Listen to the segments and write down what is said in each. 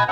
Hello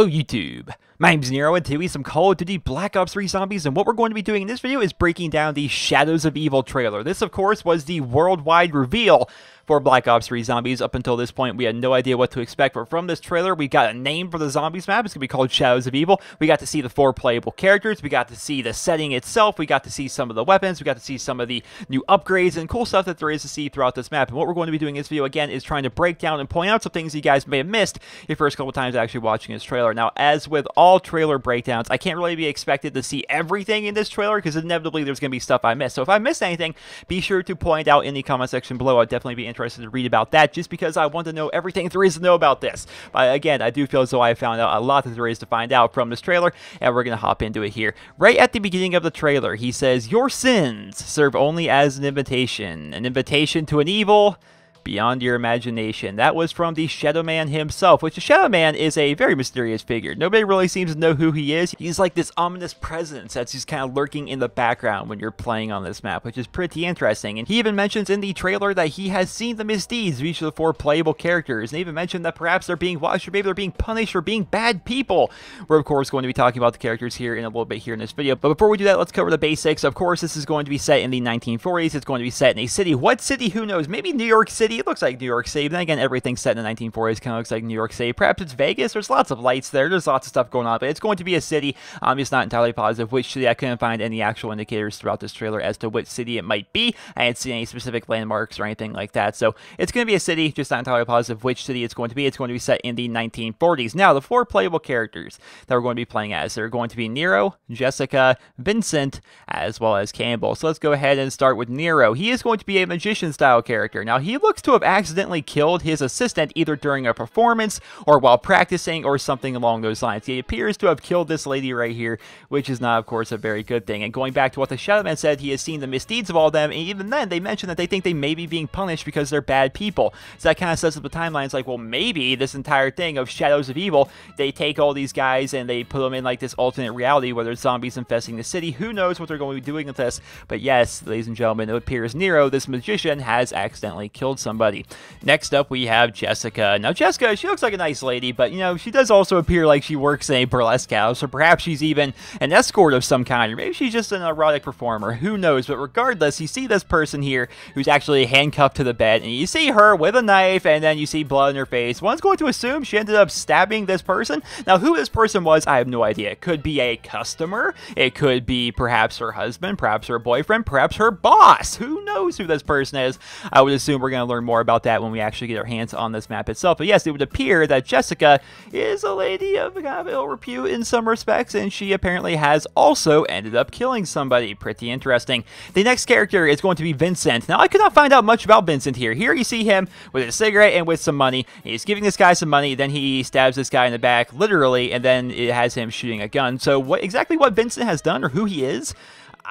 YouTube, my name's Nero and today we have some Call of Duty Black Ops 3 Zombies, and what we're going to be doing in this video is breaking down the Shadows of Evil trailer. This of course was the worldwide reveal for Black Ops 3 Zombies. Up until this point we had no idea what to expect, but from this trailer we got a name for the Zombies map. It's going to be called Shadows of Evil. We got to see the 4 playable characters, we got to see the setting itself, we got to see some of the weapons, we got to see some of the new upgrades and cool stuff that there is to see throughout this map. And what we're going to be doing in this video again is trying to break down and point out some things you guys may have missed your first couple times actually watching this trailer. Now, as with all trailer breakdowns, I can't really be expected to see everything in this trailer because inevitably there's going to be stuff I missed. So if I missed anything, be sure to point out in the comment section below. I'd definitely be interested to read about that just because I want to know everything there is to know about this. But again, I do feel as though I found out a lot that there is to find out from this trailer, and we're going to hop into it here. Right at the beginning of the trailer, he says, "Your sins serve only as an invitation to an evil beyond your imagination." That was from the Shadow Man himself, which the Shadow Man is a very mysterious figure. Nobody really seems to know who he is. He's like this ominous presence that's just kind of lurking in the background when you're playing on this map, which is pretty interesting. And he even mentions in the trailer that he has seen the misdeeds of each of the 4 playable characters, and even mentioned that perhaps they're being watched, or maybe they're being punished for being bad people. We're of course going to be talking about the characters here in a little bit here in this video, but before we do that, let's cover the basics. Of course, this is going to be set in the 1940s. It's going to be set in a city. What city? Who knows? Maybe New York City. It looks like New York City, but then again, everything set in the 1940s kind of looks like New York City. Perhaps it's Vegas. There's lots of lights there. There's lots of stuff going on, but it's going to be a city. I'm just not entirely positive which city. I couldn't find any actual indicators throughout this trailer as to which city it might be. I didn't see any specific landmarks or anything like that, so it's going to be a city, just not entirely positive which city it's going to be. It's going to be set in the 1940s. Now, the 4 playable characters that we're going to be playing as, they're going to be Nero, Jessica, Vincent, as well as Campbell. So let's go ahead and start with Nero. He is going to be a magician-style character. Now, he looks to have accidentally killed his assistant either during a performance or while practicing or something along those lines. He appears to have killed this lady right here, which is not, of course, a very good thing. And going back to what the Shadow Man said, he has seen the misdeeds of all of them, and even then, they mentioned that they think they may be being punished because they're bad people. So that kind of sets up the timeline. It's like, well, maybe this entire thing of Shadows of Evil, they take all these guys and they put them in like this alternate reality where there's zombies infesting the city. Who knows what they're going to be doing with this? But yes, ladies and gentlemen, it appears Nero, this magician, has accidentally killed somebody. Next up, we have Jessica. Now, Jessica, she looks like a nice lady, but, you know, she does also appear like she works in a burlesque house, or perhaps she's even an escort of some kind, or maybe she's just an erotic performer. Who knows? But regardless, you see this person here who's actually handcuffed to the bed, and you see her with a knife, and then you see blood in her face. One's going to assume she ended up stabbing this person. Now, who this person was, I have no idea. It could be a customer. It could be perhaps her husband, perhaps her boyfriend, perhaps her boss. Who knows who this person is? I would assume we're going to learn more about that when we actually get our hands on this map itself. But yes, it would appear that Jessica is a lady of kind of ill repute in some respects, and she apparently has also ended up killing somebody. Pretty interesting. The next character is going to be Vincent. Now, I could not find out much about Vincent here. Here you see him with a cigarette and with some money. He's giving this guy some money, then he stabs this guy in the back, literally, and then it has him shooting a gun. So exactly what Vincent has done, or who he is,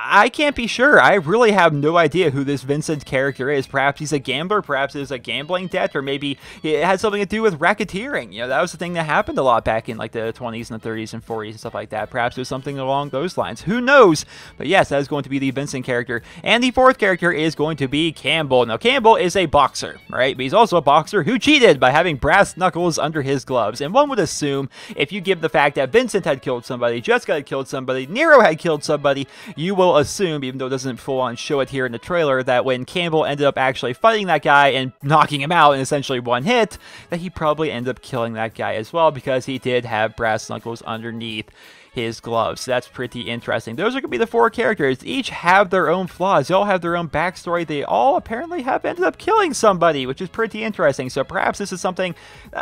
I can't be sure. I really have no idea who this Vincent character is. Perhaps he's a gambler, perhaps it's a gambling debt, or maybe it had something to do with racketeering. You know, that was the thing that happened a lot back in like the 20s and the 30s and 40s and stuff like that. Perhaps it was something along those lines. Who knows? But yes, that is going to be the Vincent character. And the 4th character is going to be Campbell. Now, Campbell is a boxer, right? But he's also a boxer who cheated by having brass knuckles under his gloves. And one would assume, if you give the fact that Vincent had killed somebody, Jessica had killed somebody, Nero had killed somebody, you will assume, even though it doesn't full on show it here in the trailer, that when Campbell ended up actually fighting that guy and knocking him out in essentially one hit, that he probably ended up killing that guy as well, because he did have brass knuckles underneath his gloves. So that's pretty interesting. Those are going to be the 4 characters. Each have their own flaws. They all have their own backstory. They all apparently have ended up killing somebody, which is pretty interesting. So perhaps this is something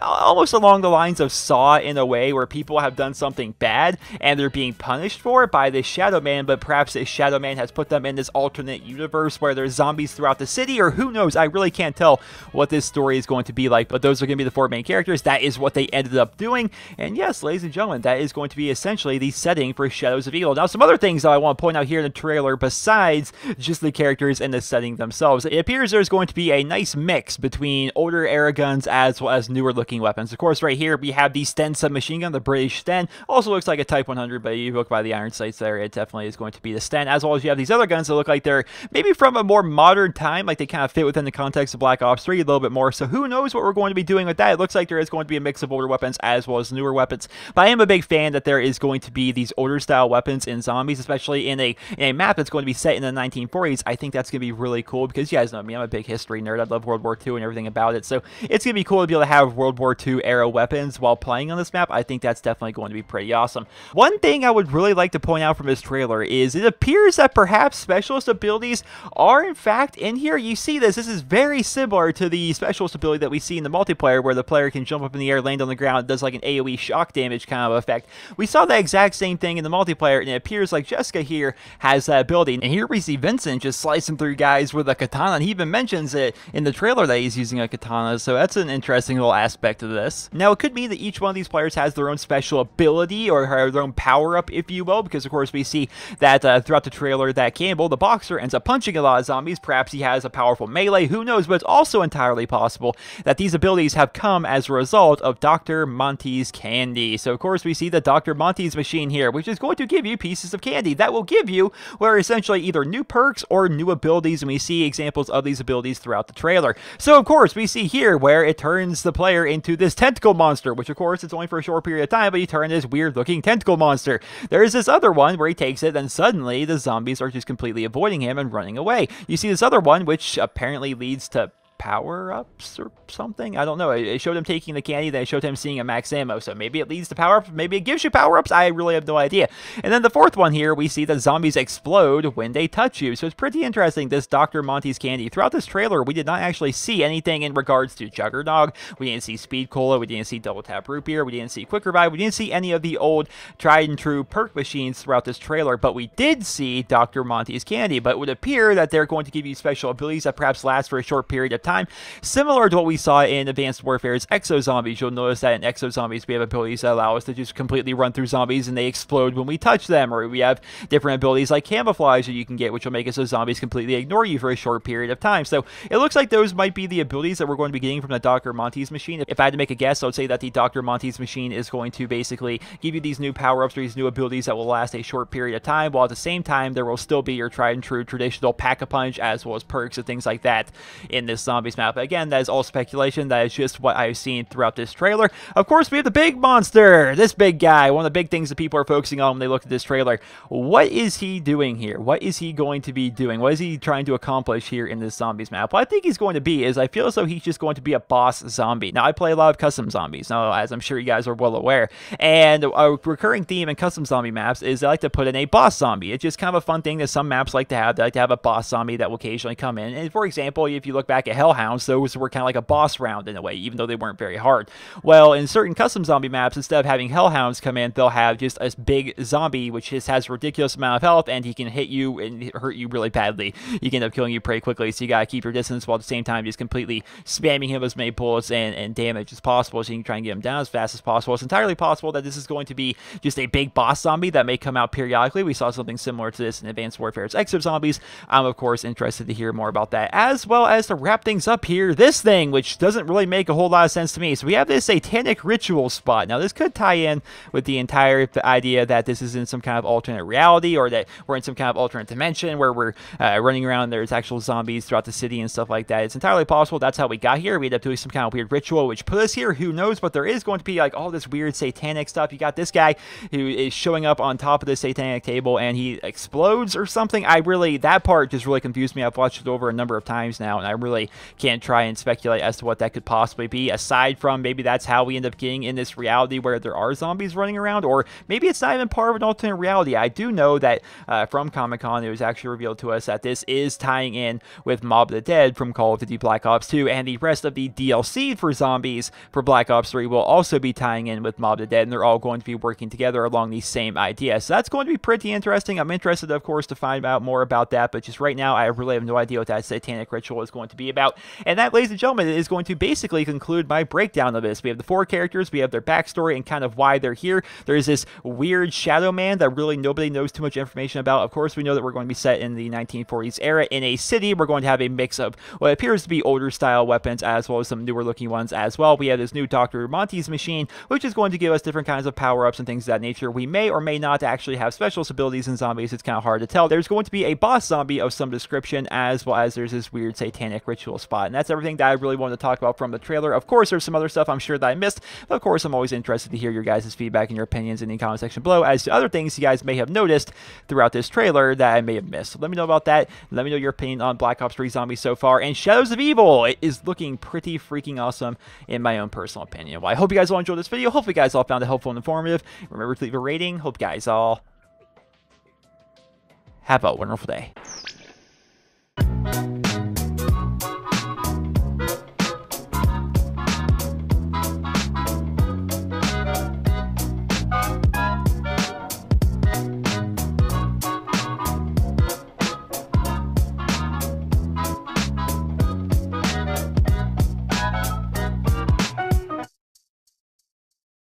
almost along the lines of Saw in a way, where people have done something bad and they're being punished for it by this Shadow Man, but perhaps this Shadow Man has put them in this alternate universe where there's zombies throughout the city, or who knows. I really can't tell what this story is going to be like, but those are going to be the 4 main characters. That is what they ended up doing. And yes, ladies and gentlemen, that is going to be essentially essentially the setting for Shadows of Evil. Now, some other things that I want to point out here in the trailer besides just the characters and the setting themselves. It appears there's going to be a nice mix between older era guns as well as newer looking weapons. Of course, right here we have the Sten submachine gun, the British Sten. Also looks like a Type 100, but you look by the iron sights there, it definitely is going to be the Sten, as well as you have these other guns that look like they're maybe from a more modern time, like they kind of fit within the context of Black Ops 3 a little bit more. So who knows what we're going to be doing with that. It looks like there is going to be a mix of older weapons as well as newer weapons. But I am a big fan that there is going to be these older style weapons in zombies, especially in a map that's going to be set in the 1940s. I think that's going to be really cool because you guys know me, I'm a big history nerd. I love World War II and everything about it. So it's going to be cool to be able to have World War II era weapons while playing on this map. I think that's definitely going to be pretty awesome. One thing I would really like to point out from this trailer is it appears that perhaps specialist abilities are in fact in here. You see this is very similar to the specialist ability that we see in the multiplayer where the player can jump up in the air, land on the ground, it does like an AoE shock damage kind of effect. We saw the exact same thing in the multiplayer, and it appears like Jessica here has that ability. And here we see Vincent just slicing through guys with a katana, and he even mentions it in the trailer that he's using a katana, so that's an interesting little aspect of this. Now, it could mean that each one of these players has their own special ability or their own power-up, if you will, because of course we see that throughout the trailer that Campbell, the boxer, ends up punching a lot of zombies. Perhaps he has a powerful melee, who knows, but it's also entirely possible that these abilities have come as a result of Dr. Monty's candy. So of course we see the Dr. Monty's machine here, which is going to give you pieces of candy that will give you what are essentially either new perks or new abilities, and we see examples of these abilities throughout the trailer. So of course we see here where it turns the player into this tentacle monster, which of course it's only for a short period of time, but you turn this weird looking tentacle monster. There's this other one where he takes it, and suddenly the zombies are just completely avoiding him and running away. You see this other one, which apparently leads to power-ups or something. I don't know. It showed him taking the candy, then it showed him seeing a max ammo. So maybe it leads to power-ups, maybe it gives you power-ups. I really have no idea. And then the fourth one here, we see that zombies explode when they touch you. So it's pretty interesting, this Dr. Monty's candy. Throughout this trailer, we did not actually see anything in regards to Juggernog. We didn't see Speed Cola. We didn't see Double Tap Root Beer. We didn't see Quick Revive. We didn't see any of the old tried and true perk machines throughout this trailer, but we did see Dr. Monty's candy. But it would appear that they're going to give you special abilities that perhaps last for a short period of time, similar to what we saw in Advanced Warfare's Exo Zombies. You'll notice that in Exo Zombies we have abilities that allow us to just completely run through zombies and they explode when we touch them, or we have different abilities like camouflage that you can get, which will make it so zombies completely ignore you for a short period of time. So it looks like those might be the abilities that we're going to be getting from the Dr. Monty's machine. If I had to make a guess, I would say that the Dr. Monty's machine is going to basically give you these new power-ups or these new abilities that will last a short period of time, while at the same time there will still be your tried and true traditional pack-a-punch as well as perks and things like that in this zombies map. But again, that is all speculation. That is just what I've seen throughout this trailer. Of course, we have the big monster, this big guy, one of the big things that people are focusing on when they look at this trailer. What is he doing here? What is he going to be doing? What is he trying to accomplish here in this zombies map? What I think he's going to be is, I feel as though he's just going to be a boss zombie. Now, I play a lot of custom zombies, now, as I'm sure you guys are well aware, and a recurring theme in custom zombie maps is they like to put in a boss zombie. It's just kind of a fun thing that some maps like to have. They like to have a boss zombie that will occasionally come in. And for example, if you look back at Hellhounds, those were kind of like a boss round in a way, even though they weren't very hard. Well, in certain custom zombie maps, instead of having Hellhounds come in, they'll have just a big zombie which just has a ridiculous amount of health, and he can hit you and hurt you really badly. He can end up killing you pretty quickly, so you gotta keep your distance while at the same time just completely spamming him with as many bullets and damage as possible, so you can try and get him down as fast as possible. It's entirely possible that this is going to be just a big boss zombie that may come out periodically. We saw something similar to this in Advanced Warfare's Exo Zombies. I'm of course interested to hear more about that, as well as to wrap things up here, this thing, which doesn't really make a whole lot of sense to me. So we have this satanic ritual spot. Now this could tie in with the entire idea that this is in some kind of alternate reality, or that we're in some kind of alternate dimension where we're running around, there's actual zombies throughout the city and stuff like that. It's entirely possible that's how we got here. We ended up doing some kind of weird ritual which put us here, who knows, but there is going to be like all this weird satanic stuff. You got this guy who is showing up on top of this satanic table and he explodes or something. That part just really confused me. I've watched it over a number of times now, and I really can't try and speculate as to what that could possibly be, aside from maybe that's how we end up getting in this reality where there are zombies running around, or maybe it's not even part of an alternate reality. I do know that from Comic-Con, it was actually revealed to us that this is tying in with Mob of the Dead from Call of Duty Black Ops 2, and the rest of the DLC for zombies for Black Ops 3 will also be tying in with Mob of the Dead, and they're all going to be working together along the same idea. So that's going to be pretty interesting. I'm interested, of course, to find out more about that, but just right now, I really have no idea what that satanic ritual is going to be about. about. And that, ladies and gentlemen, is going to basically conclude my breakdown of this. We have the 4 characters, we have their backstory and kind of why they're here. There is this weird Shadow Man that really nobody knows too much information about. Of course, we know that we're going to be set in the 1940s era in a city. We're going to have a mix of what appears to be older style weapons as well as some newer looking ones as well. We have this new Dr. Monty's machine, which is going to give us different kinds of power-ups and things of that nature. We may or may not actually have special abilities in zombies. It's kind of hard to tell. There's going to be a boss zombie of some description, as well as there's this weird satanic ritual spot. And that's everything that I really wanted to talk about from the trailer. Of course, there's some other stuff I'm sure that I missed, but of course, I'm always interested to hear your guys' feedback and your opinions in the comment section below as to other things you guys may have noticed throughout this trailer that I may have missed. So let me know about that. Let me know your opinion on Black Ops 3 Zombies so far, and Shadows of Evil. It is looking pretty freaking awesome in my own personal opinion. Well, I hope you guys all enjoyed this video. Hopefully you guys all found it helpful and informative. Remember to leave a rating. Hope you guys all have a wonderful day.